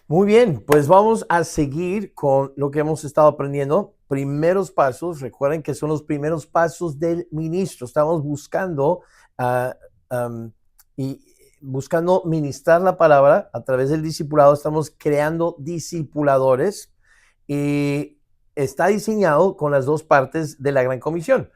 Muy bien, pues vamos a seguir con lo que hemos estado aprendiendo. Primeros pasos, recuerden que son los primeros pasos del ministro. Estamos buscando ah, am, y buscando ministrar la palabra a través del discipulado. Estamos creando discipuladores y está diseñado con las dos partes de la Gran Comisión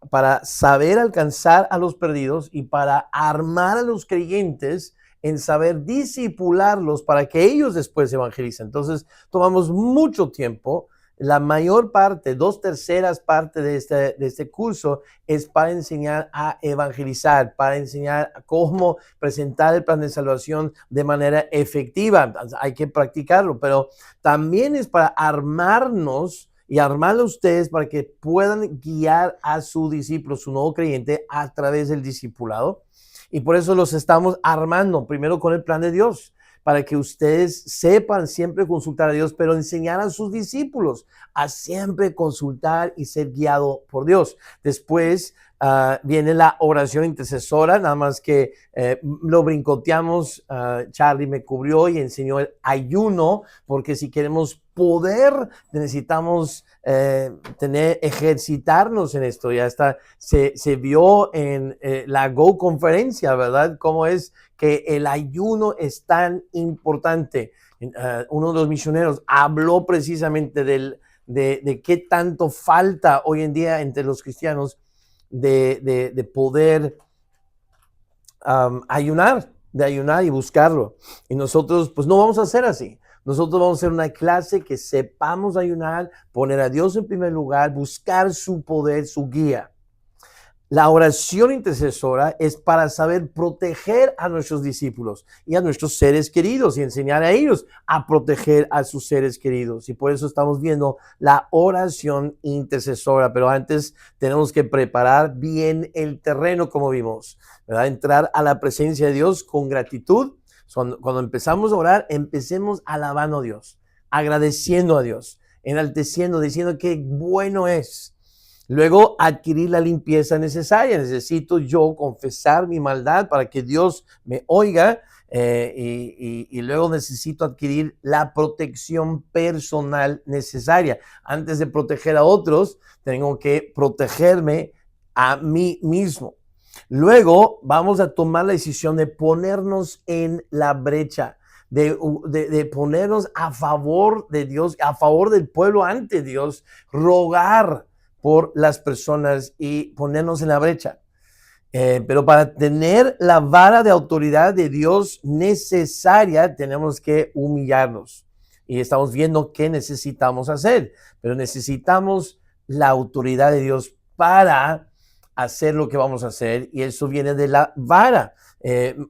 para saber alcanzar a los perdidos y para armar a los creyentes en saber disipularlos para que ellos después evangelicen. Entonces, tomamos mucho tiempo. La mayor parte, 2/3 partes de este curso es para enseñar a evangelizar, para enseñar cómo presentar el plan de salvación de manera efectiva. Hay que practicarlo, pero también es para armarnos y armarlo a ustedes para que puedan guiar a su discípulo, su nuevo creyente, a través del discipulado. Y por eso los estamos armando, primero con el plan de Dios, para que ustedes sepan siempre consultar a Dios, pero enseñar a sus discípulos a siempre consultar y ser guiado por Dios. Después viene la oración intercesora, nada más que lo brincoteamos. Charlie me cubrió y enseñó el ayuno, porque si queremos poder, necesitamos ejercitarnos en esto. Ya está, se vio en la Go conferencia, ¿verdad? Cómo es que el ayuno es tan importante. Uno de los misioneros habló precisamente de qué tanto falta hoy en día entre los cristianos de poder ayunar, de ayunar y buscarlo. Y nosotros pues no vamos a hacer así. Nosotros vamos a hacer una clase que sepamos ayunar, poner a Dios en primer lugar, buscar su poder, su guía. La oración intercesora es para saber proteger a nuestros discípulos y a nuestros seres queridos y enseñar a ellos a proteger a sus seres queridos. Y por eso estamos viendo la oración intercesora. Pero antes tenemos que preparar bien el terreno, como vimos, ¿verdad? Entrar a la presencia de Dios con gratitud. Cuando empezamos a orar, empecemos alabando a Dios, agradeciendo a Dios, enalteciendo, diciendo que bueno es. Luego, adquirir la limpieza necesaria. Necesito yo confesar mi maldad para que Dios me oiga, y luego necesito adquirir la protección personal necesaria. Antes de proteger a otros, tengo que protegerme a mí mismo. Luego, vamos a tomar la decisión de ponernos en la brecha. De ponernos a favor de Dios, a favor del pueblo ante Dios, rogar por las personas y ponernos en la brecha. Pero para tener la vara de autoridad de Dios necesaria, tenemos que humillarnos. Y estamos viendo qué necesitamos hacer. Pero necesitamos la autoridad de Dios para hacer lo que vamos a hacer. Y eso viene de la vara.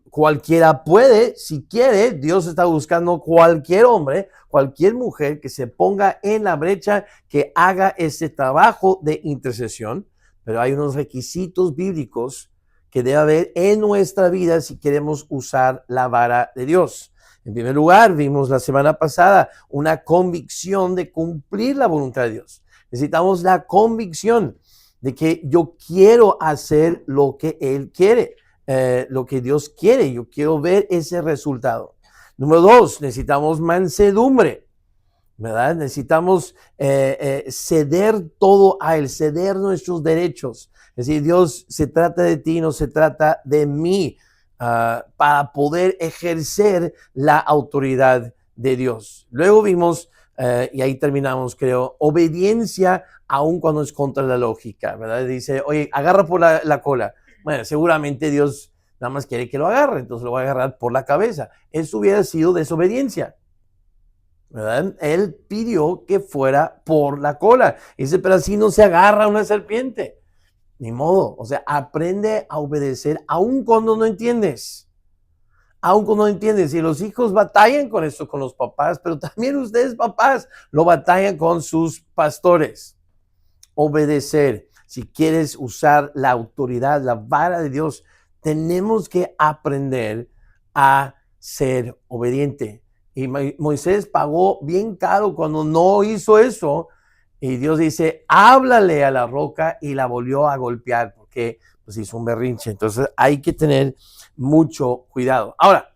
Cualquiera puede, si quiere. Dios está buscando cualquier hombre, cualquier mujer que se ponga en la brecha, que haga ese trabajo de intercesión. Pero hay unos requisitos bíblicos que debe haber en nuestra vida si queremos usar la vara de Dios. En primer lugar, vimos la semana pasada una convicción de cumplir la voluntad de Dios. Necesitamos la convicción de que yo quiero hacer lo que Él quiere, lo que Dios quiere. Yo quiero ver ese resultado. Número 2, necesitamos mansedumbre, ¿verdad? Necesitamos ceder todo a Él, ceder nuestros derechos. Es decir, Dios, se trata de ti, no se trata de mí, para poder ejercer la autoridad de Dios. Luego vimos, y ahí terminamos, creo, obediencia aun cuando es contra la lógica, ¿verdad? Dice, oye, agarra por la cola. Bueno, seguramente Dios nada más quiere que lo agarre, entonces lo va a agarrar por la cabeza. Eso hubiera sido desobediencia, ¿verdad? Él pidió que fuera por la cola. Dice, pero así no se agarra una serpiente. Ni modo. O sea, aprende a obedecer aun cuando no entiendes. Aun cuando no entiendes. Y los hijos batallan con esto, con los papás, pero también ustedes, papás, lo batallan con sus pastores. Obedecer. Si quieres usar la autoridad, la vara de Dios, tenemos que aprender a ser obediente. Y Moisés pagó bien caro cuando no hizo eso. Y Dios dice, háblale a la roca, y la volvió a golpear porque pues hizo un berrinche. Entonces hay que tener mucho cuidado. Ahora,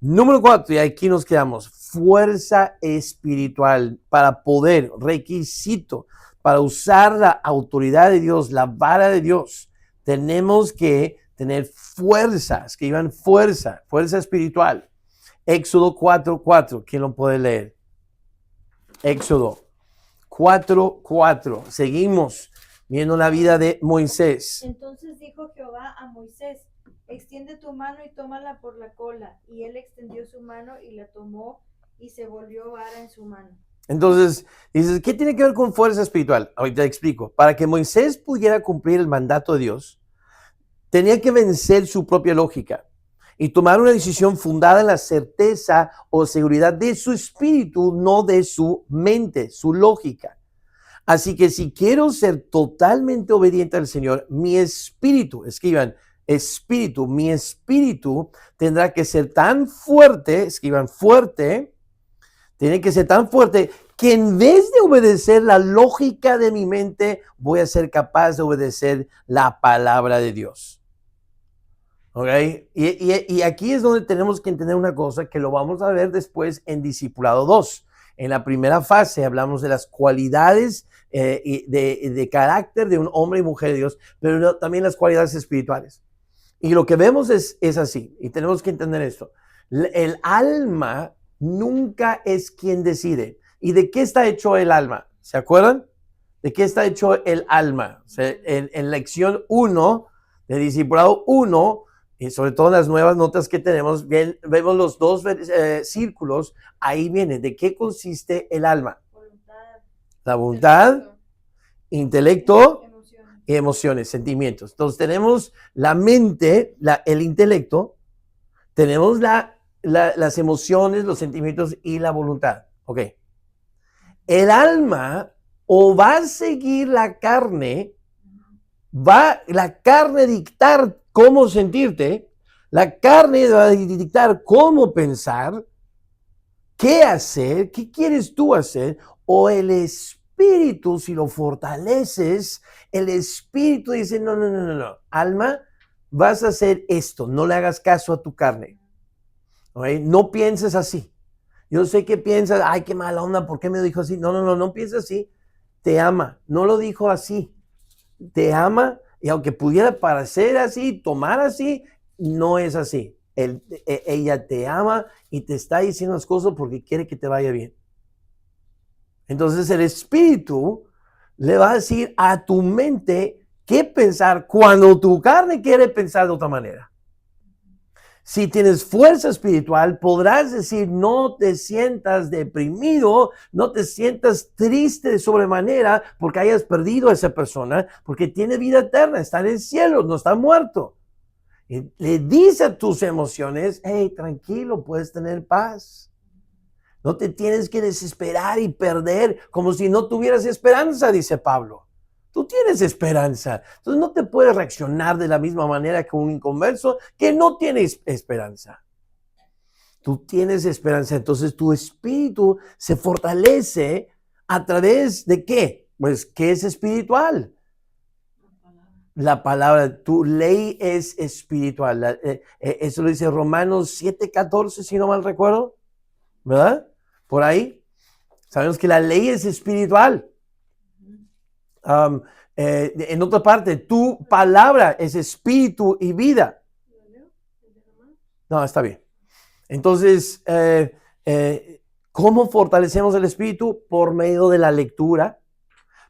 número 4, y aquí nos quedamos. fuerza espiritual para poder, requisito, para usar la autoridad de Dios, la vara de Dios. Tenemos que tener fuerzas, que llevan fuerza espiritual. Éxodo 4:4, ¿quién lo puede leer? Éxodo 4:4. Seguimos viendo la vida de Moisés. Entonces dijo Jehová a Moisés: extiende tu mano y tómala por la cola. Y él extendió su mano y la tomó, y se volvió vara en su mano. Entonces, dices, ¿qué tiene que ver con fuerza espiritual? Ahorita explico. Para que Moisés pudiera cumplir el mandato de Dios, tenía que vencer su propia lógica y tomar una decisión fundada en la certeza o seguridad de su espíritu, no de su mente, su lógica. Así que si quiero ser totalmente obediente al Señor, mi espíritu, escriban, espíritu, mi espíritu tendrá que ser tan fuerte, escriban fuerte, tiene que ser tan fuerte que en vez de obedecer la lógica de mi mente, voy a ser capaz de obedecer la palabra de Dios. ¿Ok? Y aquí es donde tenemos que entender una cosa que lo vamos a ver después en Discipulado 2. En la primera fase hablamos de las cualidades de carácter de un hombre y mujer de Dios, pero también las cualidades espirituales. Y lo que vemos es así, y tenemos que entender esto. El alma nunca es quien decide. ¿Y de qué está hecho el alma? ¿Se acuerdan? ¿De qué está hecho el alma? O sea, en lección 1, de Discipulado 1, y sobre todo en las nuevas notas que tenemos, vemos los dos círculos, ahí viene, ¿de qué consiste el alma? Voluntad, La voluntad, intelecto emociones. y emociones, sentimientos. Entonces tenemos la mente, el intelecto, tenemos las emociones, los sentimientos y la voluntad. Ok. El alma o va a seguir la carne, va la carne dictar cómo sentirte, la carne va a dictar cómo pensar, qué hacer, qué quieres tú hacer, o el espíritu, si lo fortaleces, el espíritu dice, no, alma, vas a hacer esto, no le hagas caso a tu carne. ¿Okay? No pienses así. Yo sé que piensas, ay, qué mala onda, ¿por qué me dijo así? No pienses así. Te ama, no lo dijo así. Te ama y aunque pudiera parecer así, tomar así, no es así. Ella te ama y te está diciendo las cosas porque quiere que te vaya bien. Entonces el espíritu le va a decir a tu mente qué pensar cuando tu carne quiere pensar de otra manera. Si tienes fuerza espiritual, podrás decir, no te sientas deprimido, no te sientas triste de sobremanera porque hayas perdido a esa persona, porque tiene vida eterna, está en el cielo, no está muerto. Y le dice a tus emociones, hey, tranquilo, puedes tener paz. No te tienes que desesperar y perder como si no tuvieras esperanza, dice Pablo. Tú tienes esperanza. Entonces no te puedes reaccionar de la misma manera que un inconverso que no tiene esperanza. Tú tienes esperanza. Entonces tu espíritu se fortalece a través de ¿qué? Pues ¿qué es espiritual? La palabra, tu ley es espiritual. Eso lo dice Romanos 7:14, si no mal recuerdo. ¿Verdad? Por ahí. Sabemos que la ley es espiritual. En otra parte, tu palabra es espíritu y vida. No, está bien. Entonces, ¿cómo fortalecemos el espíritu? Por medio de la lectura,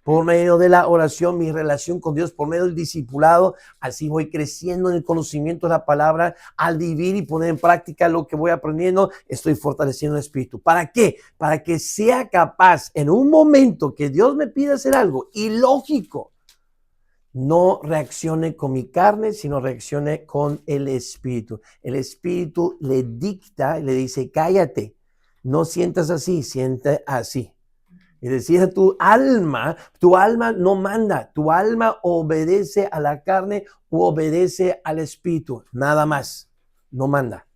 por medio de la oración, mi relación con Dios, por medio del discipulado. Así voy creciendo en el conocimiento de la palabra. Al vivir y poner en práctica lo que voy aprendiendo, estoy fortaleciendo el espíritu. ¿Para qué? Para que sea capaz en un momento que Dios me pida hacer algo ilógico, no reaccione con mi carne, sino reaccione con el espíritu. El espíritu le dicta, le dice, cállate, no sientas así, siente así. Y decía tu alma no manda, tu alma obedece a la carne u obedece al espíritu, nada más, no manda.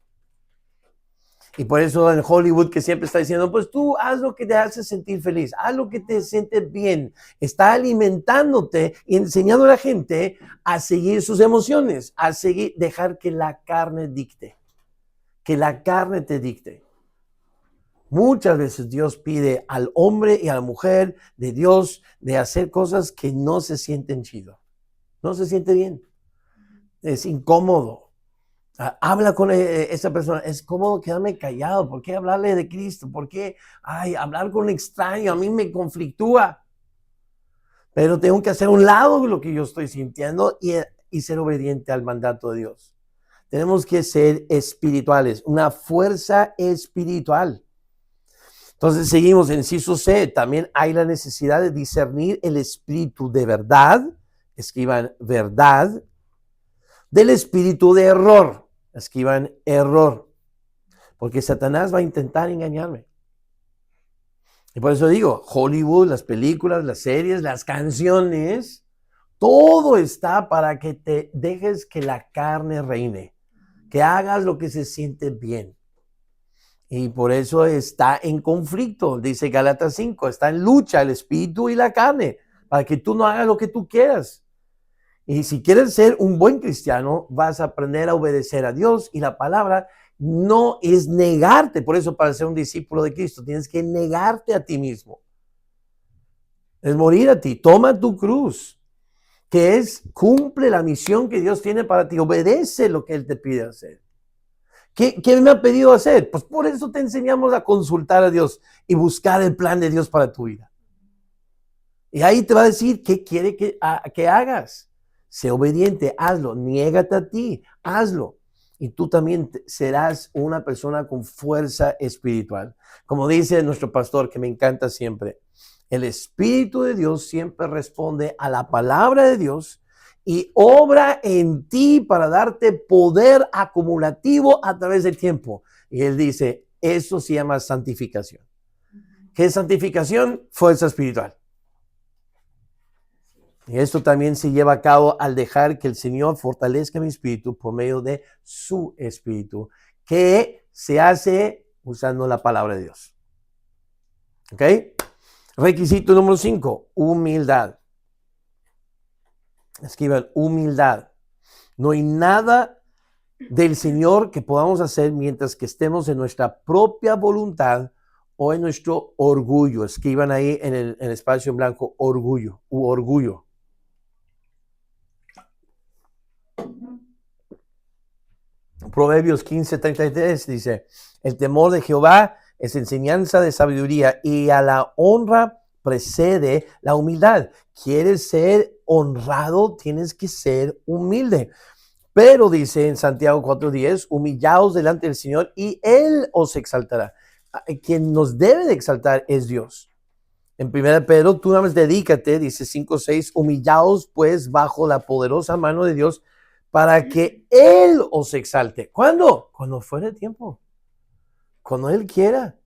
Y por eso en Hollywood que siempre está diciendo, pues tú haz lo que te hace sentir feliz, haz lo que te siente bien. Está alimentándote y enseñando a la gente a seguir sus emociones, a dejar que la carne dicte, que la carne te dicte. Muchas veces Dios pide al hombre y a la mujer de Dios de hacer cosas que no se sienten chido. No se siente bien. Es incómodo. Habla con esa persona. Es cómodo quedarme callado. ¿Por qué hablarle de Cristo? ¿Por qué hablar con un extraño? A mí me conflictúa. Pero tengo que hacer a un lado lo que yo estoy sintiendo y ser obediente al mandato de Dios. Tenemos que ser espirituales, una fuerza espiritual. Entonces seguimos en inciso C. También hay la necesidad de discernir el espíritu de verdad, escriban verdad, del espíritu de error, escriban error, porque Satanás va a intentar engañarme. Y por eso digo, Hollywood, las películas, las series, las canciones, todo está para que te dejes que la carne reine, que hagas lo que se siente bien. Y por eso está en conflicto, dice Gálatas 5, está en lucha el espíritu y la carne, para que tú no hagas lo que tú quieras. Y si quieres ser un buen cristiano, vas a aprender a obedecer a Dios, y la palabra no es negarte. Por eso, para ser un discípulo de Cristo, tienes que negarte a ti mismo. Es morir a ti. Toma tu cruz, que es, cumple la misión que Dios tiene para ti. Obedece lo que Él te pide hacer. ¿Qué me ha pedido hacer? Pues por eso te enseñamos a consultar a Dios y buscar el plan de Dios para tu vida. Y ahí te va a decir qué quiere que hagas. Sé obediente, hazlo. Niégate a ti, hazlo. Y tú también serás una persona con fuerza espiritual. Como dice nuestro pastor, que me encanta siempre, el Espíritu de Dios siempre responde a la palabra de Dios y obra en ti para darte poder acumulativo a través del tiempo. Y él dice, eso se llama santificación. ¿Qué es santificación? Fuerza espiritual. Y esto también se lleva a cabo al dejar que el Señor fortalezca mi espíritu por medio de su espíritu, que se hace usando la palabra de Dios. ¿Ok? Requisito número 5, humildad. Escriban humildad. No hay nada del Señor que podamos hacer mientras que estemos en nuestra propia voluntad o en nuestro orgullo. Escriban ahí en el espacio en blanco, orgullo u orgullo. Proverbios 15:33 dice, el temor de Jehová es enseñanza de sabiduría y a la honra precede la humildad. ¿Quieres ser honrado? Tienes que ser humilde. Pero dice en Santiago 4:10, humillaos delante del Señor y Él os exaltará. Quien nos debe de exaltar es Dios. En 1 Pedro, tú nada más dedícate, dice 5:6, humillaos pues bajo la poderosa mano de Dios para que Él os exalte. ¿Cuándo? Cuando fuera tiempo. Cuando Él quiera.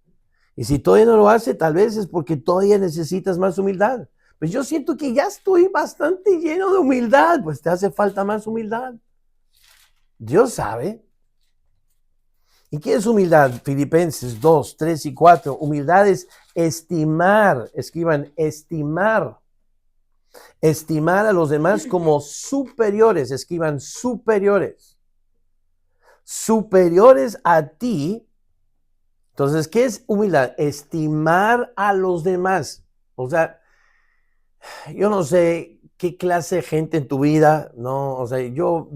Y si todavía no lo hace, tal vez es porque todavía necesitas más humildad. Pues yo siento que ya estoy bastante lleno de humildad. Pues te hace falta más humildad. Dios sabe. ¿Y qué es humildad? Filipenses 2:3 y 4. Humildad es estimar. Escriban, estimar. Estimar a los demás como superiores. Escriban, superiores. Superiores a ti. Entonces, ¿qué es humildad? Estimar a los demás. O sea, yo no sé qué clase de gente en tu vida, ¿no? O sea, yo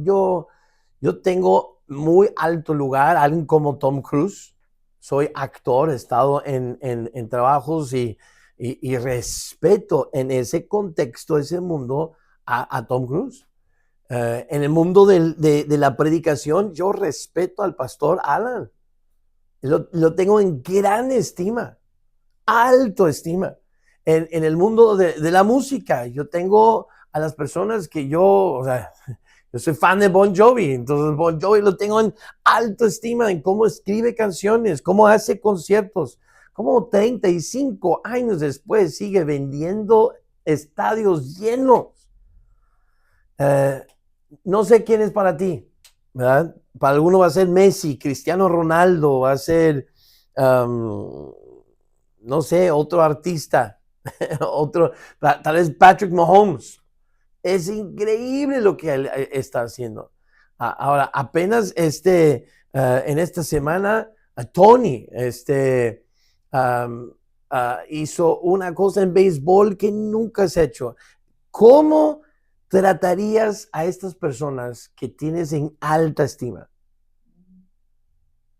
tengo muy alto lugar, alguien como Tom Cruise. Soy actor, he estado en trabajos y respeto en ese contexto, ese mundo, a Tom Cruise. En el mundo de la predicación, yo respeto al pastor Alan. Lo tengo en gran estima, alto estima. En el mundo de la música, yo tengo a las personas que yo soy fan de Bon Jovi, entonces Bon Jovi lo tengo en alto estima en cómo escribe canciones, cómo hace conciertos, cómo 35 años después sigue vendiendo estadios llenos. No sé quién es para ti, ¿verdad? Para alguno va a ser Messi, Cristiano Ronaldo, va a ser, no sé, otro artista, tal vez Patrick Mahomes. Es increíble lo que él está haciendo. Ahora, apenas en esta semana, Tony, hizo una cosa en béisbol que nunca has hecho. ¿Cómo tratarías a estas personas que tienes en alta estima?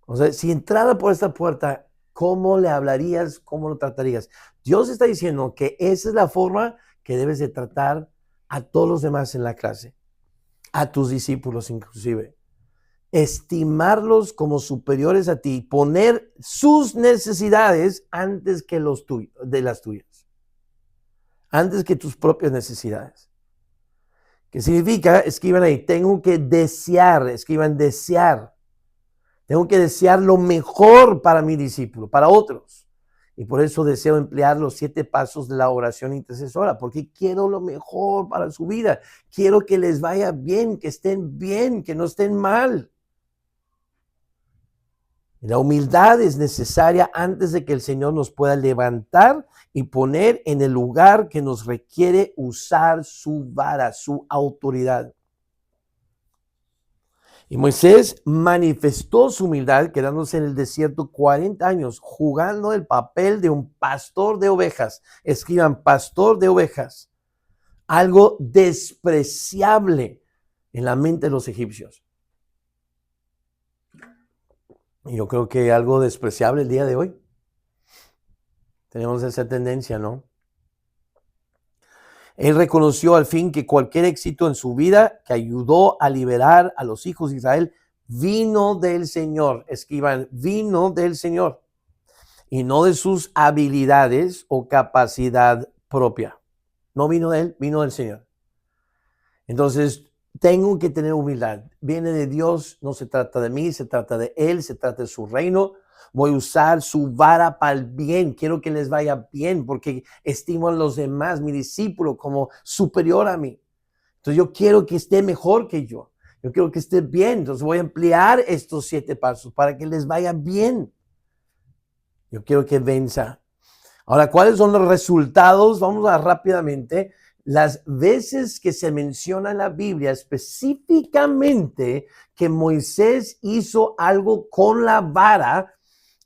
O sea, si entrara por esta puerta, ¿cómo le hablarías? ¿Cómo lo tratarías? Dios está diciendo que esa es la forma que debes de tratar a todos los demás en la clase, a tus discípulos inclusive. Estimarlos como superiores a ti, poner sus necesidades antes que de las tuyas, antes que tus propias necesidades. ¿Qué significa? Escriban ahí, tengo que desear, escriban desear. Tengo que desear lo mejor para mi discípulo, para otros. Y por eso deseo emplear los 7 pasos de la oración intercesora, porque quiero lo mejor para su vida. Quiero que les vaya bien, que no estén mal. La humildad es necesaria antes de que el Señor nos pueda levantar y poner en el lugar que nos requiere usar su vara, su autoridad. Y Moisés manifestó su humildad quedándose en el desierto 40 años, jugando el papel de un pastor de ovejas. Escriban, pastor de ovejas. Algo despreciable en la mente de los egipcios. Y yo creo que algo despreciable el día de hoy. Tenemos esa tendencia, ¿no? Él reconoció al fin que cualquier éxito en su vida que ayudó a liberar a los hijos de Israel vino del Señor. Escriban, vino del Señor y no de sus habilidades o capacidad propia. No vino de él, vino del Señor. Entonces, tengo que tener humildad. Viene de Dios, no se trata de mí, se trata de Él, se trata de su reino. Voy a usar su vara para el bien. Quiero que les vaya bien porque estimo a los demás, mi discípulo, como superior a mí. Entonces yo quiero que esté mejor que yo. Yo quiero que esté bien. Entonces voy a emplear estos 7 pasos para que les vaya bien. Yo quiero que venza. Ahora, ¿cuáles son los resultados? Vamos a rápidamente. Las veces que se menciona en la Biblia específicamente que Moisés hizo algo con la vara,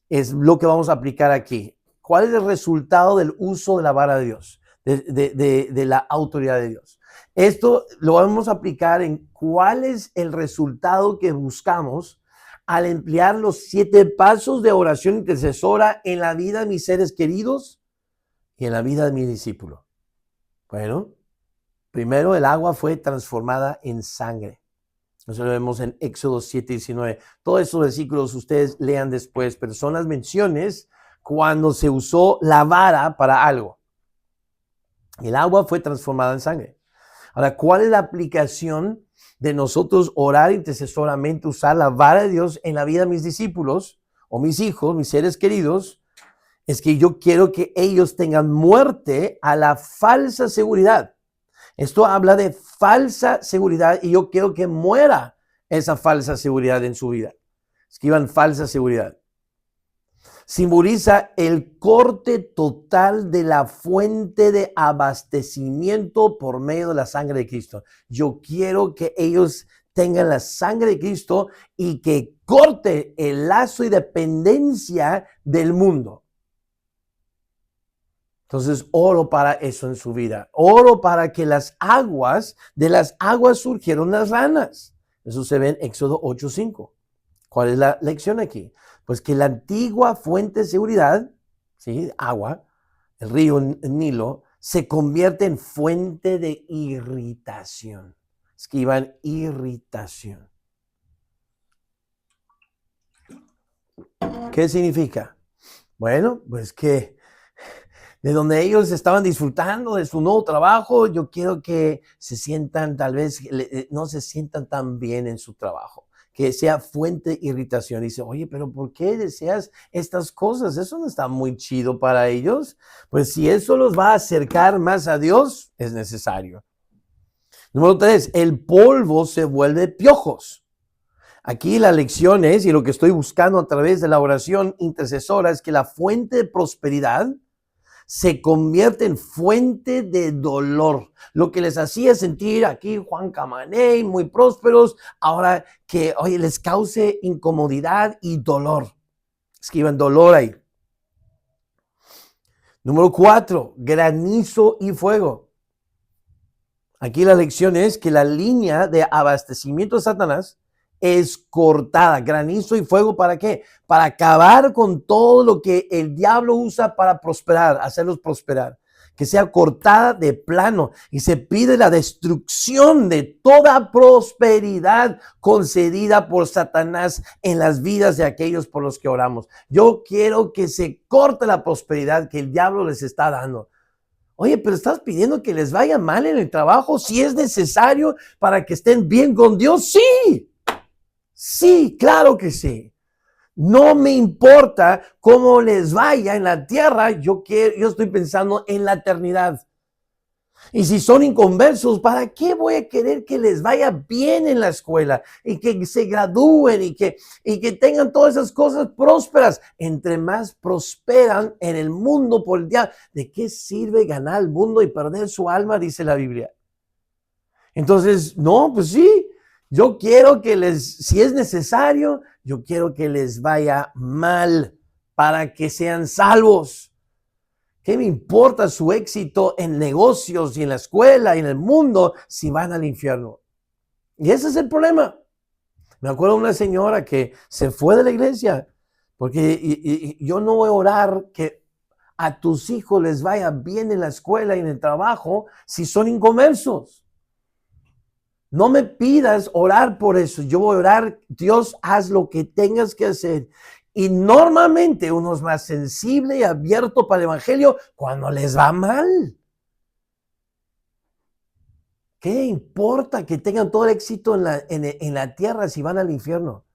es lo que vamos a aplicar aquí. ¿Cuál es el resultado del uso de la vara de Dios, de la autoridad de Dios? Esto lo vamos a aplicar en cuál es el resultado que buscamos al emplear los 7 pasos de oración intercesora en la vida de mis seres queridos y en la vida de mi discípulo. Bueno, primero el agua fue transformada en sangre. Eso lo vemos en Éxodo 7:19. Todos esos versículos ustedes lean después, pero son las menciones cuando se usó la vara para algo. El agua fue transformada en sangre. Ahora, ¿cuál es la aplicación de nosotros orar intercesoramente, usar la vara de Dios en la vida de mis discípulos o mis hijos, mis seres queridos? Es que yo quiero que ellos tengan muerte a la falsa seguridad. Esto habla de falsa seguridad y yo quiero que muera esa falsa seguridad en su vida. Escriban falsa seguridad. Simboliza el corte total de la fuente de abastecimiento por medio de la sangre de Cristo. Yo quiero que ellos tengan la sangre de Cristo y que corte el lazo y dependencia del mundo. Entonces, oro para eso en su vida. Oro para que de las aguas surgieron las ranas. Eso se ve en Éxodo 8:5. ¿Cuál es la lección aquí? Pues que la antigua fuente de seguridad, ¿sí? Agua, el río Nilo, se convierte en fuente de irritación. Escriban irritación. ¿Qué significa? Bueno, pues que de donde ellos estaban disfrutando de su nuevo trabajo, yo quiero que se sientan, tal vez no se sientan tan bien en su trabajo, que sea fuente de irritación. Y dice, oye, pero ¿por qué deseas estas cosas? Eso no está muy chido para ellos. Pues si eso los va a acercar más a Dios, es necesario. Número 3, el polvo se vuelve piojos. Aquí la lección es, y lo que estoy buscando a través de la oración intercesora, es que la fuente de prosperidad se convierte en fuente de dolor. Lo que les hacía sentir aquí Juan Camaney, muy prósperos, ahora que, oye, les cause incomodidad y dolor. Escriban dolor ahí. Número 4, granizo y fuego. Aquí la lección es que la línea de abastecimiento de Satanás es cortada. Granizo y fuego, ¿para qué? Para acabar con todo lo que el diablo usa para prosperar, hacerlos prosperar. Que sea cortada de plano, y se pide la destrucción de toda prosperidad concedida por Satanás en las vidas de aquellos por los que oramos. Yo quiero que se corte la prosperidad que el diablo les está dando. Oye, pero estás pidiendo que les vaya mal en el trabajo si es necesario para que estén bien con Dios. Sí, sí, claro que sí. No me importa cómo les vaya en la tierra, yo estoy pensando en la eternidad. Y si son inconversos, ¿para qué voy a querer que les vaya bien en la escuela y que se gradúen y que tengan todas esas cosas prósperas? Entre más prosperan en el mundo por el diablo, ¿de qué sirve ganar el mundo y perder su alma? Dice la Biblia. Entonces, no, pues sí, yo quiero que si es necesario, yo quiero que les vaya mal para que sean salvos. ¿Qué me importa su éxito en negocios y en la escuela y en el mundo si van al infierno? Y ese es el problema. Me acuerdo de una señora que se fue de la iglesia porque yo no voy a orar que a tus hijos les vaya bien en la escuela y en el trabajo si son inconversos. No me pidas orar por eso. Yo voy a orar, Dios, haz lo que tengas que hacer. Y normalmente uno es más sensible y abierto para el evangelio cuando les va mal. ¿Qué importa que tengan todo el éxito en la tierra si van al infierno?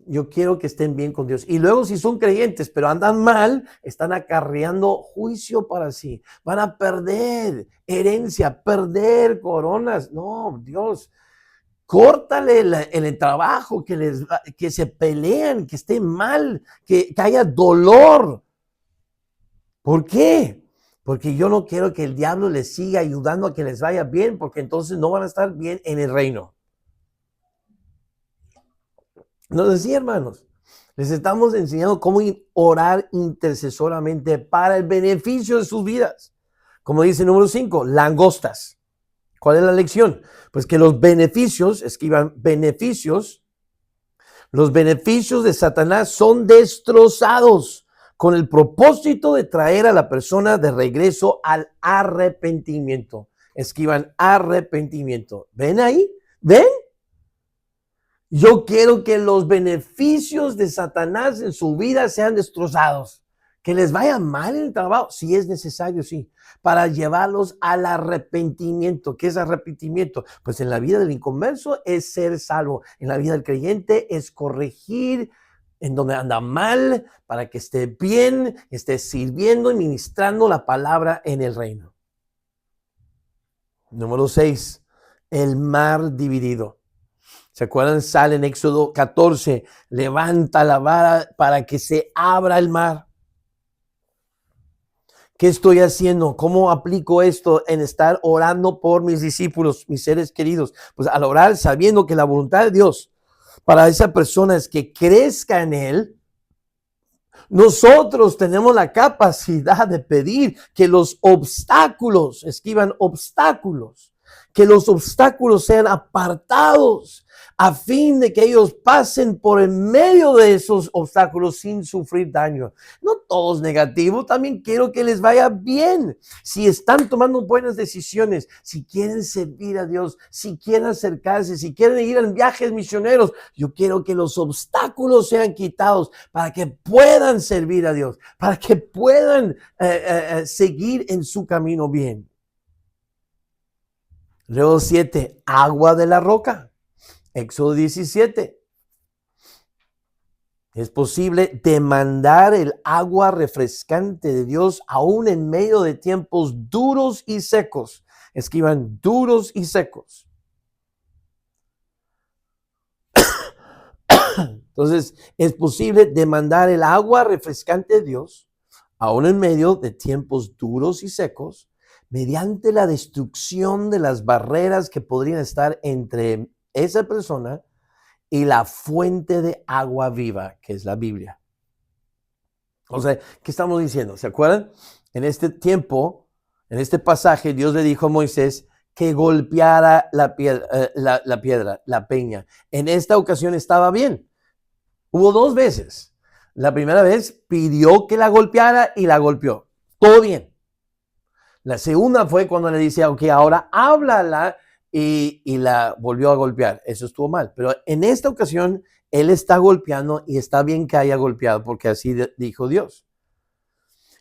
Yo quiero que estén bien con Dios. Y luego si son creyentes, pero andan mal, están acarreando juicio para sí. Van a perder herencia, perder coronas. No, Dios, córtale en el trabajo, que se pelean, que estén mal, que haya dolor. ¿Por qué? Porque yo no quiero que el diablo les siga ayudando a que les vaya bien, porque entonces no van a estar bien en el reino. Nos decía, hermanos, les estamos enseñando cómo orar intercesoramente para el beneficio de sus vidas. Como dice número 5, langostas. ¿Cuál es la lección? Pues que los beneficios, escriban beneficios, los beneficios de Satanás son destrozados con el propósito de traer a la persona de regreso al arrepentimiento. Escriban arrepentimiento. ¿Ven ahí? ¿Ven? Yo quiero que los beneficios de Satanás en su vida sean destrozados. Que les vaya mal en el trabajo, si es necesario, sí, para llevarlos al arrepentimiento. ¿Qué es arrepentimiento? Pues en la vida del inconverso es ser salvo. En la vida del creyente es corregir en donde anda mal para que esté bien, esté sirviendo y ministrando la palabra en el reino. Número 6, el mar dividido. ¿Se acuerdan? Sale en Éxodo 14, levanta la vara para que se abra el mar. ¿Qué estoy haciendo? ¿Cómo aplico esto en estar orando por mis discípulos, mis seres queridos? Pues al orar sabiendo que la voluntad de Dios para esa persona es que crezca en Él, nosotros tenemos la capacidad de pedir que los obstáculos, escriban obstáculos, que los obstáculos sean apartados a fin de que ellos pasen por el medio de esos obstáculos sin sufrir daño. No todos negativos, también quiero que les vaya bien. Si están tomando buenas decisiones, si quieren servir a Dios, si quieren acercarse, si quieren ir en viajes misioneros, yo quiero que los obstáculos sean quitados para que puedan servir a Dios, para que puedan seguir en su camino bien. Luego 7, agua de la roca. Éxodo 17. Es posible demandar el agua refrescante de Dios aún en medio de tiempos duros y secos. Escriban duros y secos. Entonces, es posible demandar el agua refrescante de Dios aún en medio de tiempos duros y secos mediante la destrucción de las barreras que podrían estar entre esa persona y la fuente de agua viva, que es la Biblia. O sea, ¿qué estamos diciendo? ¿Se acuerdan? En este tiempo, en este pasaje, Dios le dijo a Moisés que golpeara la piedra, la peña. En esta ocasión estaba bien. Hubo 2 veces. La primera vez pidió que la golpeara y la golpeó. Todo bien. La segunda fue cuando le dice, ok, ahora háblala y la volvió a golpear. Eso estuvo mal. Pero en esta ocasión, él está golpeando y está bien que haya golpeado porque así dijo Dios.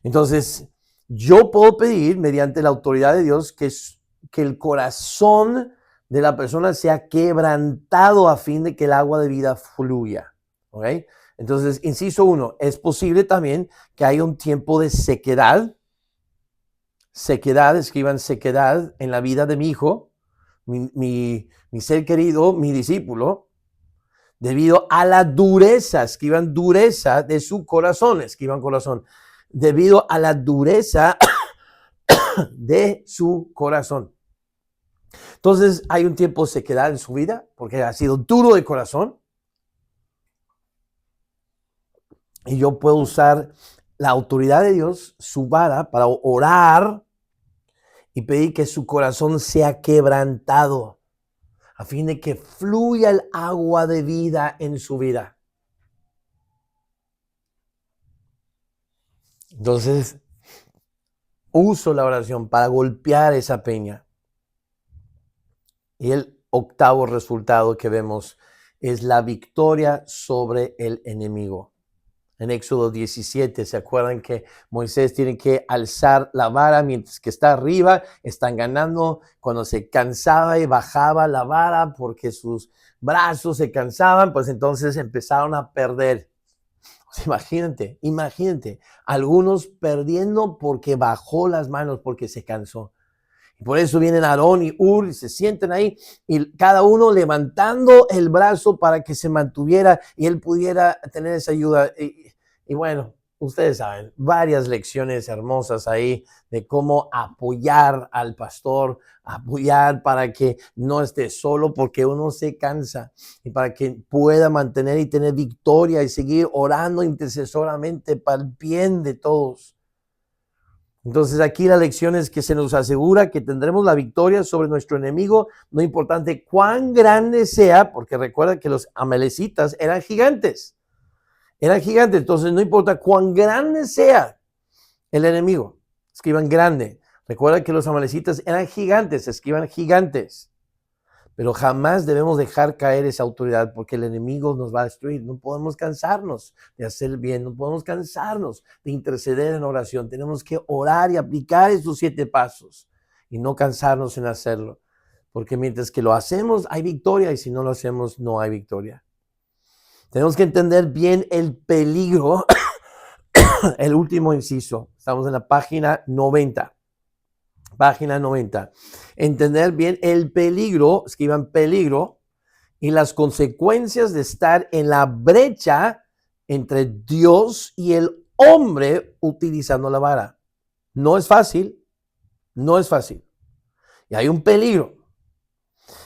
Entonces, yo puedo pedir mediante la autoridad de Dios que el corazón de la persona sea quebrantado a fin de que el agua de vida fluya. ¿Ok? Entonces, inciso 1, es posible también que haya un tiempo de sequedad. Sequedad, escriban sequedad en la vida de mi hijo, mi ser querido, mi discípulo, debido a la dureza, escriban dureza de su corazón, escriban corazón, debido a la dureza de su corazón. Entonces hay un tiempo de sequedad en su vida porque ha sido duro de corazón y yo puedo usar la autoridad de Dios, su vara, para orar y pedir que su corazón sea quebrantado a fin de que fluya el agua de vida en su vida. Entonces, uso la oración para golpear esa peña. Y el octavo resultado que vemos es la victoria sobre el enemigo. En Éxodo 17, ¿se acuerdan que Moisés tiene que alzar la vara mientras que está arriba? Están ganando cuando se cansaba y bajaba la vara porque sus brazos se cansaban, pues entonces empezaron a perder. Pues imagínate, algunos perdiendo porque bajó las manos, porque se cansó. Y por eso vienen Aarón y Hur y se sienten ahí y cada uno levantando el brazo para que se mantuviera y él pudiera tener esa ayuda. Y bueno, ustedes saben, varias lecciones hermosas ahí de cómo apoyar al pastor, apoyar para que no esté solo porque uno se cansa y para que pueda mantener y tener victoria y seguir orando intercesoramente para el bien de todos. Entonces aquí la lección es que se nos asegura que tendremos la victoria sobre nuestro enemigo, no importante cuán grande sea, porque recuerda que los amalecitas eran gigantes. Entonces no importa cuán grande sea el enemigo, escriban grande. Recuerda que los amalecitas eran gigantes, escriban gigantes. Pero jamás debemos dejar caer esa autoridad porque el enemigo nos va a destruir. No podemos cansarnos de hacer bien, no podemos cansarnos de interceder en oración. Tenemos que orar y aplicar esos 7 pasos y no cansarnos en hacerlo. Porque mientras que lo hacemos hay victoria y si no lo hacemos no hay victoria. Tenemos que entender bien el peligro. El último inciso. Estamos en la página 90. Página 90. Entender bien el peligro, escriban peligro, y las consecuencias de estar en la brecha entre Dios y el hombre utilizando la vara. No es fácil, no es fácil. Y hay un peligro.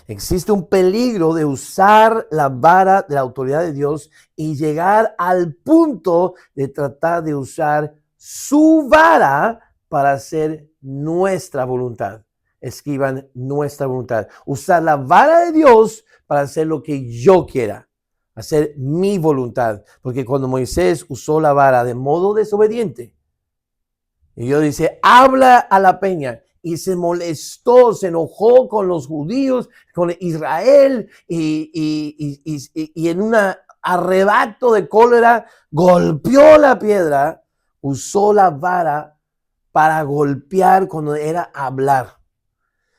Existe un peligro de usar la vara de la autoridad de Dios y llegar al punto de tratar de usar su vara para hacer nuestra voluntad. Escriban nuestra voluntad. Usar la vara de Dios para hacer lo que yo quiera. Hacer mi voluntad. Porque cuando Moisés usó la vara de modo desobediente, y Dios dice, habla a la peña. Y se molestó, se enojó con los judíos, con Israel, y en un arrebato de cólera golpeó la piedra, usó la vara para golpear cuando era hablar.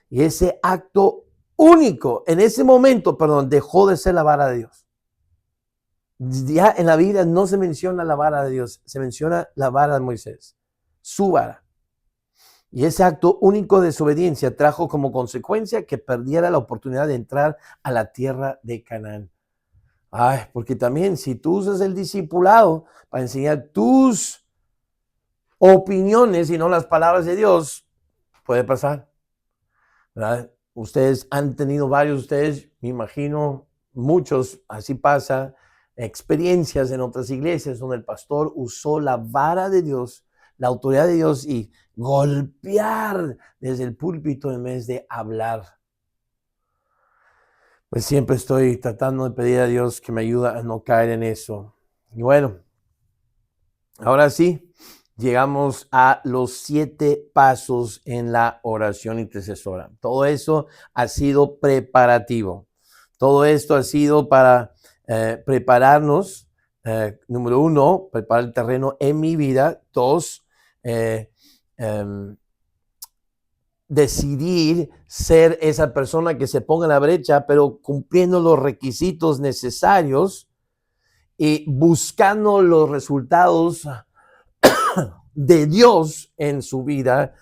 Y ese acto único, en ese momento, dejó de ser la vara de Dios. Ya en la Biblia no se menciona la vara de Dios, se menciona la vara de Moisés, su vara. Y ese acto único de desobediencia trajo como consecuencia que perdiera la oportunidad de entrar a la tierra de Canaán. Ay, porque también si tú usas el discipulado para enseñar tus opiniones y no las palabras de Dios, puede pasar, ¿verdad? Ustedes han tenido varios, ustedes, me imagino, muchos, así pasa. experiencias en otras iglesias donde el pastor usó la vara de Dios, la autoridad de Dios y golpear desde el púlpito en vez de hablar. Pues siempre estoy tratando de pedir a Dios que me ayude a no caer en eso. Y bueno, ahora sí, llegamos a los 7 pasos en la oración intercesora. Todo eso ha sido preparativo. Todo esto ha sido para prepararnos. Número 1, preparar el terreno en mi vida. 2, decidir ser esa persona que se ponga en la brecha, pero cumpliendo los requisitos necesarios y buscando los resultados de Dios en su vida,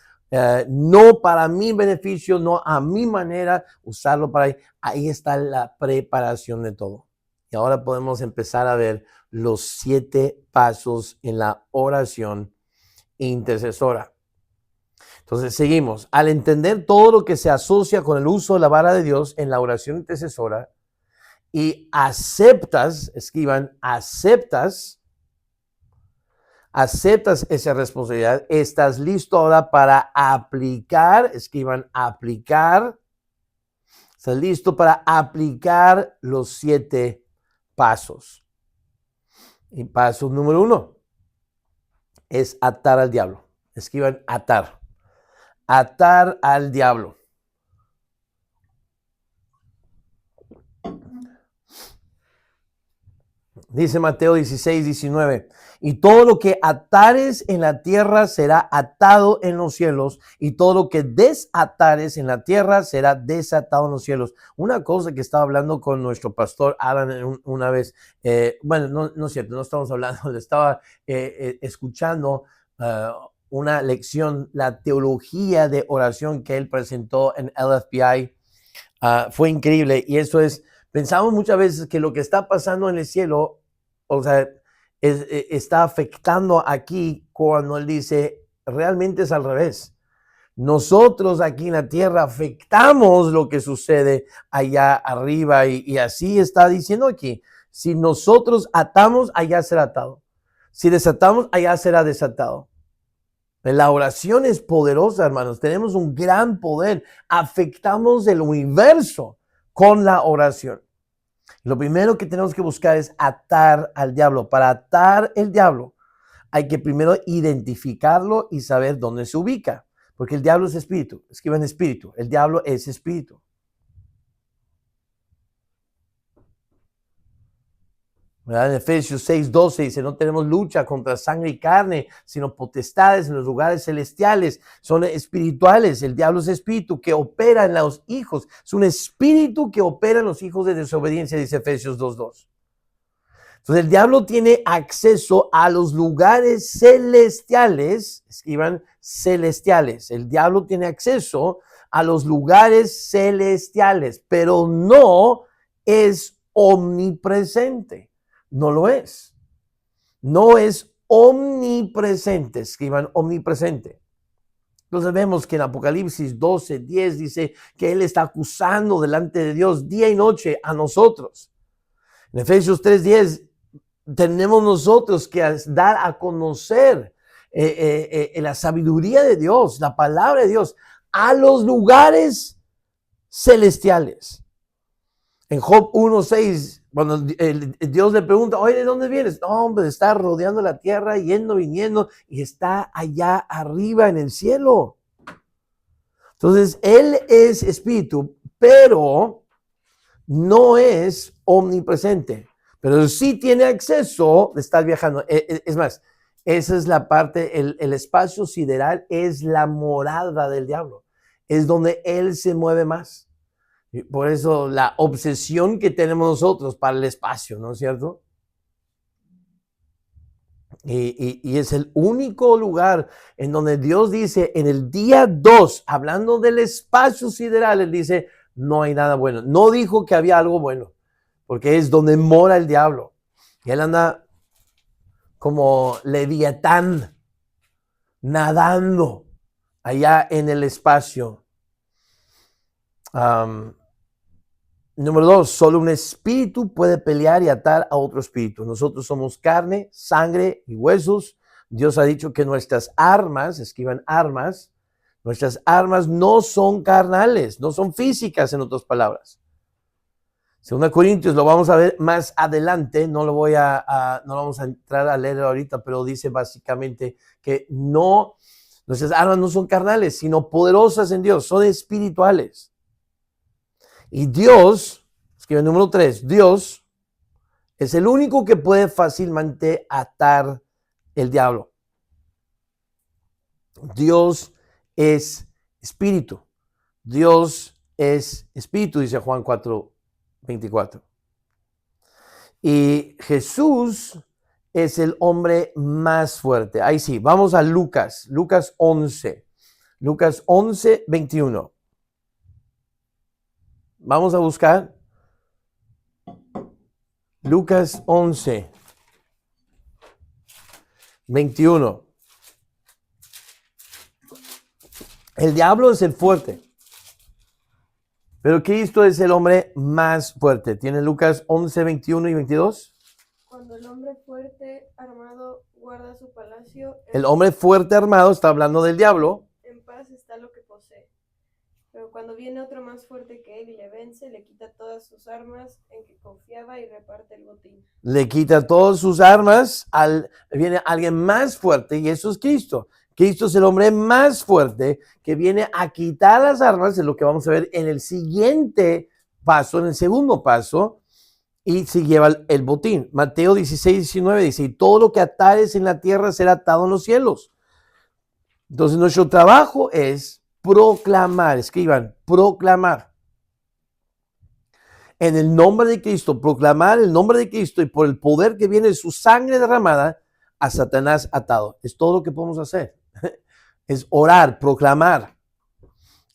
no para mi beneficio, no a mi manera, usarlo para ahí. Ahí está la preparación de todo. Y ahora podemos empezar a ver los 7 pasos en la oración intercesora. Entonces seguimos. Al entender todo lo que se asocia con el uso de la vara de Dios en la oración intercesora y aceptas, escriban, aceptas esa responsabilidad, estás listo ahora para aplicar, escriban, aplicar, estás listo para aplicar los 7 pasos. Y paso número 1 es atar al diablo. Escriban, atar. Atar al diablo. Dice Mateo 16:19, y todo lo que atares en la tierra será atado en los cielos, y todo lo que desatares en la tierra será desatado en los cielos. Una cosa que estaba hablando con nuestro pastor Alan una vez, bueno, no es cierto, no estamos hablando, le estaba escuchando una lección, la teología de oración que él presentó en LFBI. Fue increíble, y eso es, pensamos muchas veces que lo que está pasando en el cielo, o sea, está afectando aquí, cuando él dice, realmente es al revés. Nosotros aquí en la tierra afectamos lo que sucede allá arriba, y así está diciendo aquí. Si nosotros atamos, allá será atado. Si desatamos, allá será desatado. La oración es poderosa, hermanos. Tenemos un gran poder. Afectamos el universo con la oración. Lo primero que tenemos que buscar es atar al diablo. Para atar el diablo, hay que primero identificarlo y saber dónde se ubica. Porque el diablo es espíritu. Escriban espíritu. El diablo es espíritu. ¿Verdad? En Efesios 6:12 dice, no tenemos lucha contra sangre y carne, sino potestades en los lugares celestiales, son espirituales. El diablo es espíritu que opera en los hijos, es un espíritu que opera en los hijos de desobediencia, dice Efesios 2:2. Entonces el diablo tiene acceso a los lugares celestiales, escriban celestiales, el diablo tiene acceso a los lugares celestiales, pero no es omnipresente. No lo es. No es omnipresente. Escriban omnipresente. Entonces vemos que en Apocalipsis 12:10 dice que Él está acusando delante de Dios día y noche a nosotros. En Efesios 3:10 tenemos nosotros que dar a conocer la sabiduría de Dios, la palabra de Dios, a los lugares celestiales. En Job 1:6, cuando Dios le pregunta, oye, ¿de dónde vienes? No, hombre, está rodeando la tierra, yendo, viniendo, y está allá arriba en el cielo. Entonces, Él es espíritu, pero no es omnipresente. Pero sí tiene acceso de estar viajando. Es más, esa es la parte, el espacio sideral es la morada del diablo. Es donde Él se mueve más. Por eso la obsesión que tenemos nosotros para el espacio, ¿no es cierto? Y es el único lugar en donde Dios dice en el día 2, hablando del espacio sideral, Él dice, no hay nada bueno. No dijo que había algo bueno, porque es donde mora el diablo. Y Él anda como Leviatán, nadando allá en el espacio. Número 2, solo un espíritu puede pelear y atar a otro espíritu. Nosotros somos carne, sangre y huesos. Dios ha dicho que nuestras armas, escriban armas, nuestras armas no son carnales, no son físicas, en otras palabras. Segunda Corintios, lo vamos a ver más adelante, no lo vamos a entrar a leer ahorita, pero dice básicamente que nuestras armas no son carnales, sino poderosas en Dios, son espirituales. Y Dios, escribe el número 3, Dios es el único que puede fácilmente atar el diablo. Dios es espíritu. Dios es espíritu, dice Juan 4:24. Y Jesús es el hombre más fuerte. Ahí sí, vamos a Lucas 11. Lucas 11:21. Vamos a buscar Lucas 11:21. El diablo es el fuerte, pero Cristo es el hombre más fuerte. ¿Tiene Lucas 11:21 y 22? Cuando el hombre fuerte armado guarda su palacio, El hombre fuerte armado está hablando del diablo. en paz está lo que posee. Pero cuando viene otro más fuerte que él y le vence, le quita todas sus armas en que confiaba y reparte el botín. Le quita todas sus armas, viene alguien más fuerte y eso es Cristo. Cristo es el hombre más fuerte que viene a quitar las armas, es lo que vamos a ver en el siguiente paso, en el segundo paso, y se lleva el botín. Mateo 16:19 dice, y todo lo que atares en la tierra será atado en los cielos. Entonces nuestro trabajo es proclamar, escriban, proclamar. En el nombre de Cristo, proclamar el nombre de Cristo y por el poder que viene de su sangre derramada, a Satanás atado. Es todo lo que podemos hacer. Es orar, proclamar.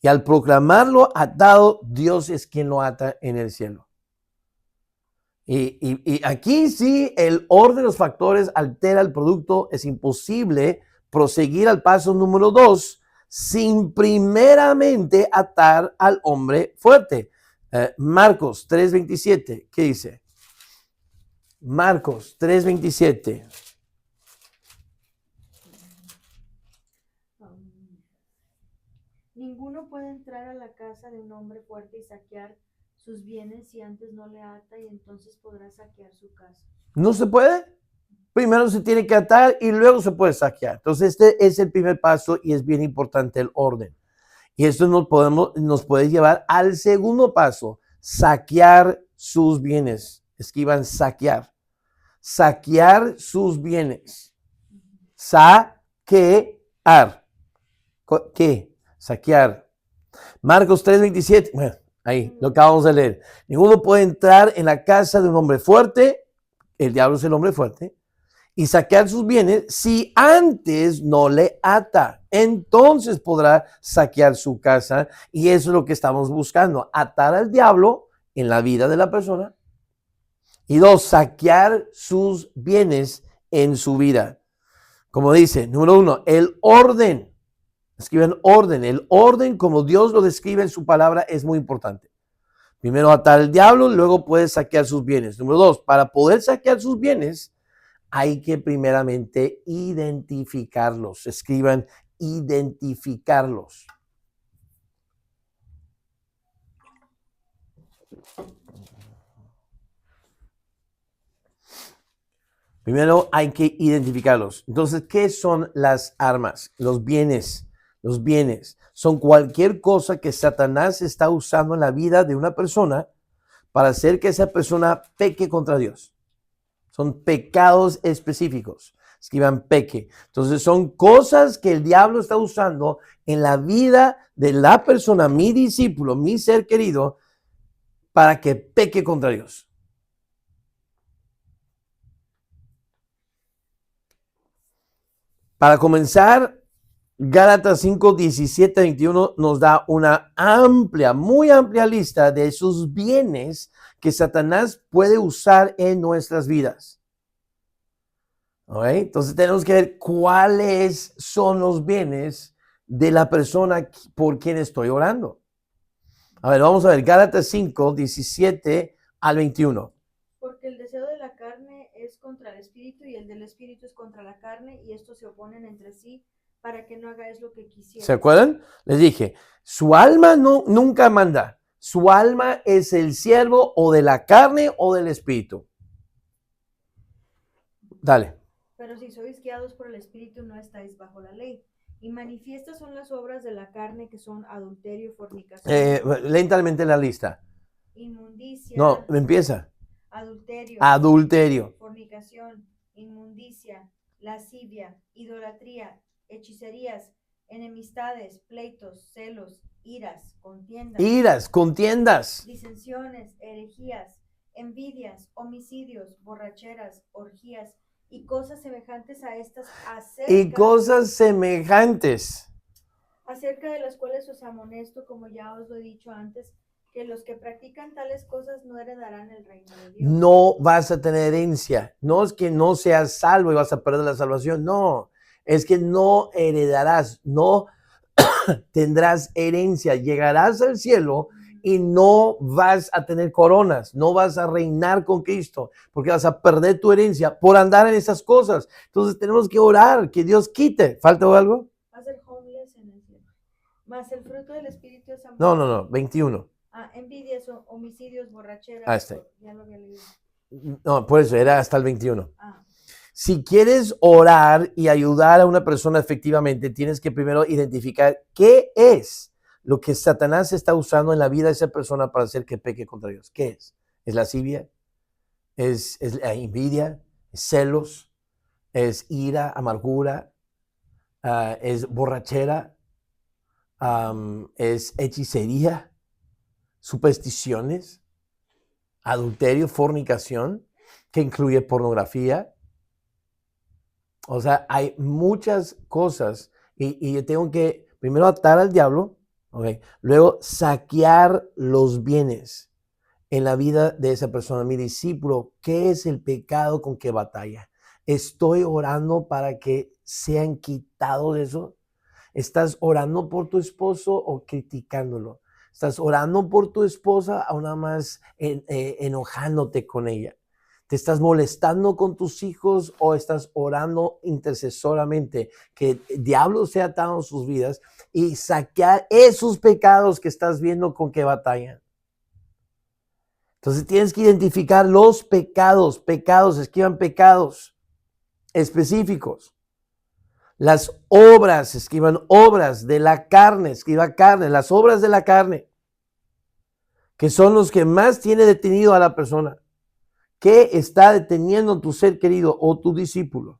Y al proclamarlo atado, Dios es quien lo ata en el cielo. Y aquí sí, el orden de los factores altera el producto. Es imposible proseguir al paso número 2 sin primeramente atar al hombre fuerte. Marcos 3:27, ¿qué dice? Marcos 3:27. Ninguno puede entrar a la casa de un hombre fuerte y saquear sus bienes si antes no le ata, y entonces podrá saquear su casa. ¿No se puede? Primero se tiene que atar y luego se puede saquear. Entonces este es el primer paso y es bien importante el orden. Y esto nos puede llevar al segundo paso, saquear sus bienes. Escriban saquear. Saquear sus bienes. Saquear. ¿Qué? Saquear. Marcos 3:27. Bueno, ahí lo acabamos de leer. Ninguno puede entrar en la casa de un hombre fuerte, el diablo es el hombre fuerte, y saquear sus bienes si antes no le ata. Entonces podrá saquear su casa y eso es lo que estamos buscando, atar al diablo en la vida de la persona. Y 2, saquear sus bienes en su vida. Como dice, número 1, el orden. Escriben orden. El orden, como Dios lo describe en su palabra, es muy importante. Primero atar al diablo, luego puedes saquear sus bienes. Número 2, para poder saquear sus bienes, hay que primeramente identificarlos. Escriban identificarlos. Primero hay que identificarlos. Entonces, ¿qué son las armas? Los bienes. Los bienes son cualquier cosa que Satanás está usando en la vida de una persona para hacer que esa persona peque contra Dios. Son pecados específicos. Escriban peque. Entonces son cosas que el diablo está usando en la vida de la persona, mi discípulo, mi ser querido, para que peque contra Dios. Para comenzar, Gálatas 5:17-21 nos da una amplia, muy amplia lista de esos bienes que Satanás puede usar en nuestras vidas. ¿Okay? Entonces tenemos que ver cuáles son los bienes de la persona por quien estoy orando. A ver, vamos a ver, Gálatas 5, 17 al 21. Porque el deseo de la carne es contra el espíritu y el del espíritu es contra la carne, y estos se oponen entre sí para que no hagáis lo que quisierais. ¿Se acuerdan? Les dije, su alma nunca manda. Su alma es el siervo o de la carne o del espíritu. Dale. Pero si sois guiados por el espíritu, no estáis bajo la ley. Y manifiestas son las obras de la carne, que son adulterio, fornicación, Lentamente la lista. inmundicia, No, empieza. adulterio, Adulterio. fornicación, inmundicia, lascivia, idolatría, hechicerías, enemistades, pleitos, celos, iras, Contiendas. disensiones, herejías, envidias, homicidios, borracheras, orgías y cosas semejantes a estas, Y cosas semejantes. acerca de las cuales os amonesto, como ya os lo he dicho antes, que los que practican tales cosas no heredarán el reino de Dios. No vas a tener herencia. No es que no seas salvo y vas a perder la salvación. No, es que no heredarás, no tendrás herencia. Llegarás al cielo y no vas a tener coronas, no vas a reinar con Cristo, porque vas a perder tu herencia por andar en esas cosas. Entonces tenemos que orar, que Dios quite. ¿Falta algo? Va a ser homeless en el cielo. Mas el fruto del Espíritu es amor. No, 21. Envidias, homicidios, borracheras. Ya lo había leído. No, por eso era hasta el 21. Ah. Si quieres orar y ayudar a una persona efectivamente, tienes que primero identificar qué es lo que Satanás está usando en la vida de esa persona para hacer que peque contra Dios. ¿Qué es? ¿Es lascivia? ¿Es la envidia? ¿Es celos? ¿Es ira, amargura? ¿Es borrachera? ¿Es hechicería? ¿Supersticiones? ¿Adulterio, fornicación? ¿Que incluye pornografía? O sea, hay muchas cosas y yo tengo que primero atar al diablo, okay, luego saquear los bienes en la vida de esa persona. Mi discípulo, ¿qué es el pecado con que batalla? ¿Estoy orando para que sean quitados de eso? ¿Estás orando por tu esposo o criticándolo? ¿Estás orando por tu esposa o nada más enojándote con ella? ¿Te estás molestando con tus hijos o estás orando intercesoramente que el diablo sea atado en sus vidas y saquear esos pecados que estás viendo con que batallan? Entonces tienes que identificar los pecados, escriban pecados específicos. Las obras, escriban obras de la carne, escriba carne, las obras de la carne, que son los que más tiene detenido a la persona. ¿Qué está deteniendo tu ser querido o tu discípulo?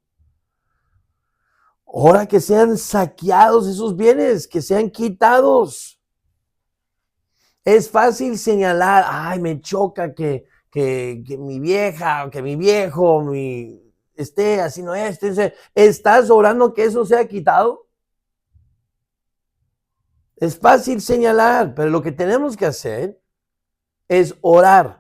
Ora que sean saqueados esos bienes, que sean quitados. Es fácil señalar, ay, me choca que mi vieja, que mi viejo, esté haciendo esto. ¿Estás orando que eso sea quitado? Es fácil señalar, pero lo que tenemos que hacer es orar.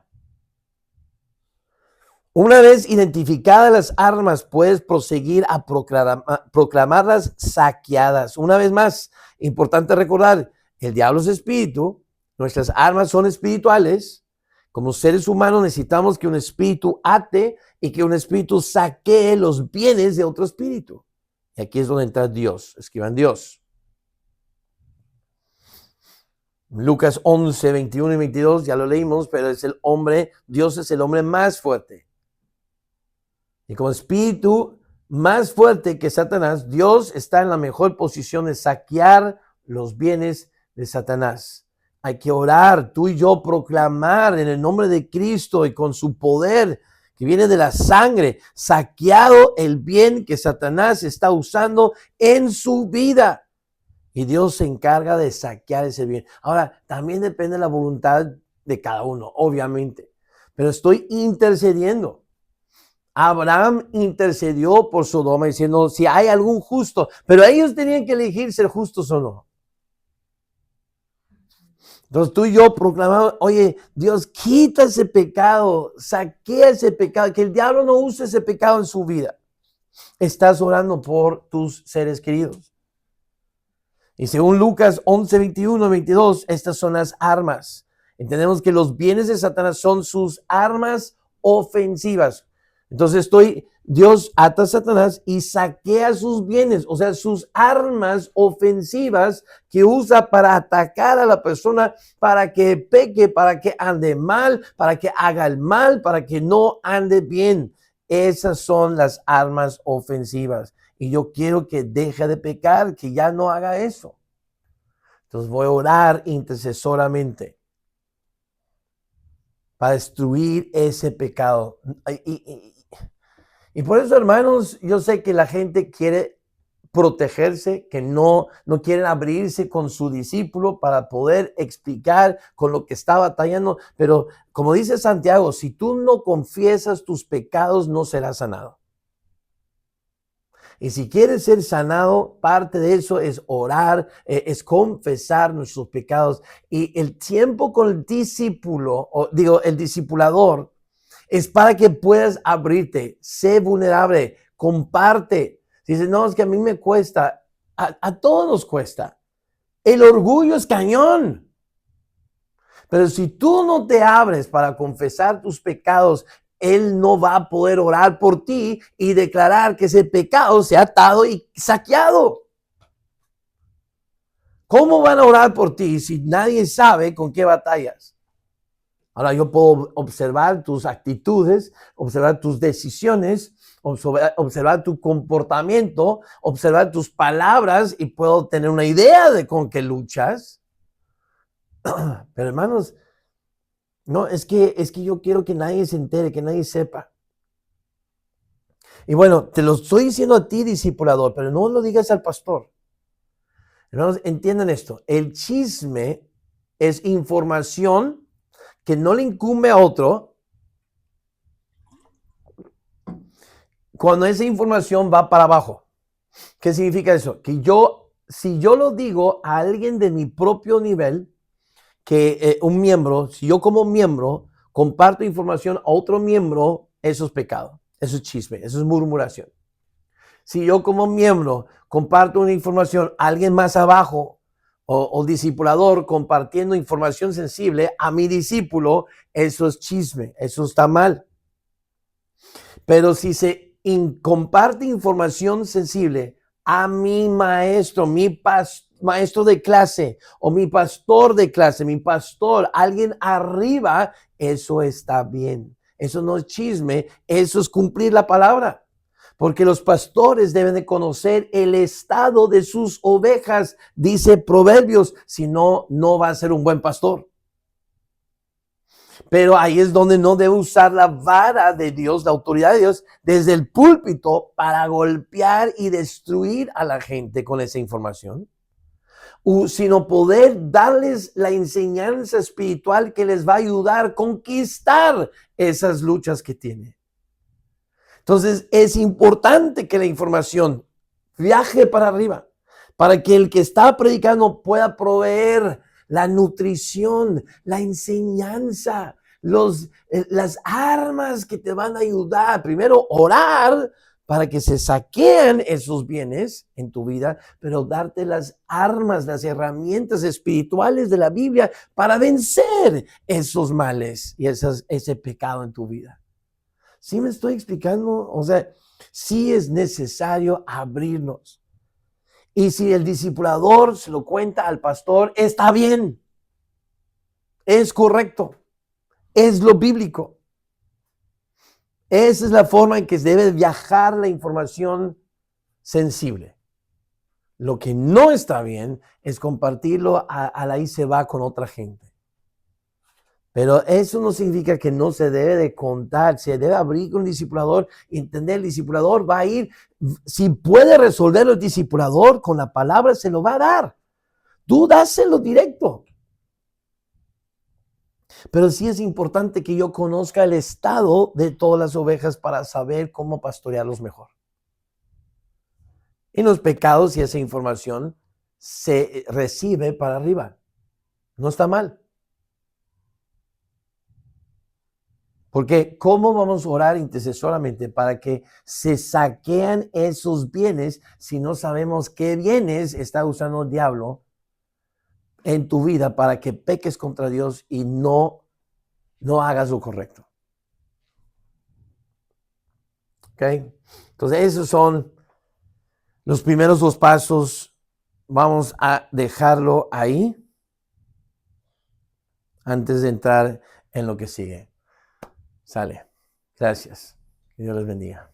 Una vez identificadas las armas, puedes proseguir a proclamarlas saqueadas. Una vez más, importante recordar, el diablo es espíritu, nuestras armas son espirituales. Como seres humanos necesitamos que un espíritu ate y que un espíritu saquee los bienes de otro espíritu. Y aquí es donde entra Dios. Escriban Dios. Lucas 11, 21 y 22, ya lo leímos, pero es el hombre, Dios es el hombre más fuerte. Y como espíritu más fuerte que Satanás, Dios está en la mejor posición de saquear los bienes de Satanás. Hay que orar, tú y yo, proclamar en el nombre de Cristo y con su poder que viene de la sangre, saqueado el bien que Satanás está usando en su vida. Y Dios se encarga de saquear ese bien. Ahora, también depende de la voluntad de cada uno, obviamente. Pero estoy intercediendo. Abraham intercedió por Sodoma diciendo, si hay algún justo, pero ellos tenían que elegir ser justos o no. Entonces tú y yo proclamamos, oye, Dios, quita ese pecado, saquea ese pecado, que el diablo no use ese pecado en su vida. Estás orando por tus seres queridos. Y según Lucas 11, 21, 22, estas son las armas. Entendemos que los bienes de Satanás son sus armas ofensivas. Entonces Dios ata a Satanás y saquea sus bienes, o sea, sus armas ofensivas que usa para atacar a la persona, para que peque, para que ande mal, para que haga el mal, para que no ande bien. Esas son las armas ofensivas. Y yo quiero que deje de pecar, que ya no haga eso. Entonces voy a orar intercesoramente para destruir ese pecado. Y por eso, hermanos, yo sé que la gente quiere protegerse, que no quieren abrirse con su discípulo para poder explicar con lo que está batallando. Pero como dice Santiago, si tú no confiesas tus pecados, no serás sanado. Y si quieres ser sanado, parte de eso es orar, es confesar nuestros pecados. Y el tiempo con el discípulo, el discipulador, es para que puedas abrirte, sé vulnerable, comparte. Si dices, no, es que a mí me cuesta, a todos nos cuesta. El orgullo es cañón. Pero si tú no te abres para confesar tus pecados, Él no va a poder orar por ti y declarar que ese pecado se ha atado y saqueado. ¿Cómo van a orar por ti si nadie sabe con qué batallas? Ahora yo puedo observar tus actitudes, observar tus decisiones, observar tu comportamiento, observar tus palabras y puedo tener una idea de con qué luchas. Pero hermanos, no, es que yo quiero que nadie se entere, que nadie sepa. Y bueno, te lo estoy diciendo a ti, discipulador, pero no lo digas al pastor. Hermanos, entiendan esto. El chisme es información que no le incumbe a otro cuando esa información va para abajo. ¿Qué significa eso? Que si yo lo digo a alguien de mi propio nivel, que un miembro, si yo como miembro comparto información a otro miembro, eso es pecado, eso es chisme, eso es murmuración. Si yo como miembro comparto una información a alguien más abajo o discipulador compartiendo información sensible a mi discípulo, eso es chisme, eso está mal. Pero si se comparte información sensible a mi maestro, maestro de clase o mi pastor de clase, mi pastor, alguien arriba, eso está bien. Eso no es chisme, eso es cumplir la palabra. Porque los pastores deben de conocer el estado de sus ovejas, dice Proverbios, si no, no va a ser un buen pastor. Pero ahí es donde no debe usar la vara de Dios, la autoridad de Dios, desde el púlpito para golpear y destruir a la gente con esa información, sino poder darles la enseñanza espiritual que les va a ayudar a conquistar esas luchas que tienen. Entonces es importante que la información viaje para arriba, para que el que está predicando pueda proveer la nutrición, la enseñanza, las armas que te van a ayudar. Primero, orar para que se saqueen esos bienes en tu vida, pero darte las armas, las herramientas espirituales de la Biblia para vencer esos males y ese pecado en tu vida. ¿Sí me estoy explicando? O sea, sí es necesario abrirnos. Y si el discipulador se lo cuenta al pastor, está bien. Es correcto. Es lo bíblico. Esa es la forma en que debe viajar la información sensible. Lo que no está bien es compartirlo a la y se va con otra gente. Pero eso no significa que no se debe de contar, se debe abrir con el discipulador y entender, el discipulador va a ir, si puede resolverlo el discipulador con la palabra, se lo va a dar. Tú dáselo directo. Pero sí es importante que yo conozca el estado de todas las ovejas para saber cómo pastorearlos mejor. Y los pecados y esa información se recibe para arriba. No está mal. Porque ¿cómo vamos a orar intercesoramente para que se saquean esos bienes si no sabemos qué bienes está usando el diablo en tu vida para que peques contra Dios y no hagas lo correcto? ¿Ok? Entonces esos son los primeros 2 pasos. Vamos a dejarlo ahí antes de entrar en lo que sigue. Sale. Gracias. Que Dios les bendiga.